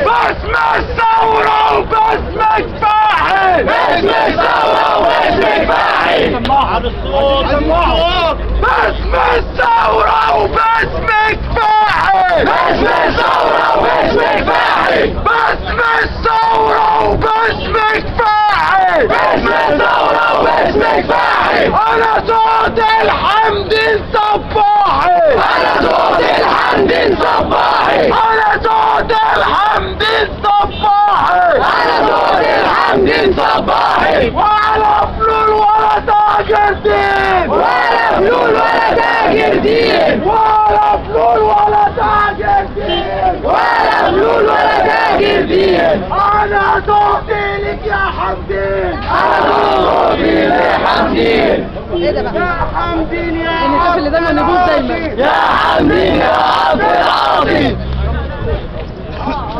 باسم الثورة وباسمك فاعل. باسم الثورة وباسمك فاعل. سماعة بالصوت. باسم الثورة وباسمك فاعل. باسم الثورة وباسمك فاعل. باسم الثورة وباسمك فاعل. باسم الثورة وباسمك فاعل. أنا صوت الحمد الصباحي. أنا صوت الحمد الصباحي. أنا صوت الحمد الصباحي. أنا صوت الحمد الصباحي. ولا فلول ولا تاجر دين. ولا فلول ولا تاجر دين. ولا فلول ولا تاجر دين. ولا فلول ولا تاجر دين. أنا صوتي لك يا حمدين. أنا صوتي لحمدين. ايه ده بقى؟ يا حمدين يا الناس اللي دايما نقول دايما يا حمدين يا عبد العاطي.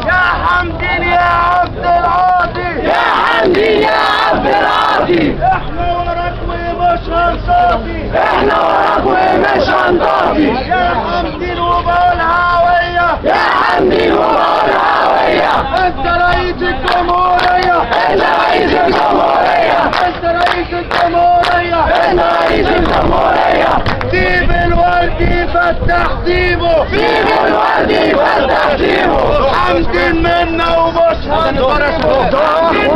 يا حمدين يا عبد العاطي. يا حمدين يا عبد العاطي. احنا وراك ومش هنصافي. احنا وراك ومش هنطافي. يا حمدين وبقولها هوية. يا حمدين وبقولها هوية. انت رئيس الجمهورية. انت رئيس الجمهورية. انت رئيس الجمهورية. انت رئيس الجمهورية. سيب الورد يفتح سيبه. سيب الورد يفتح سيبه. حمدين منا ومش هنصافي.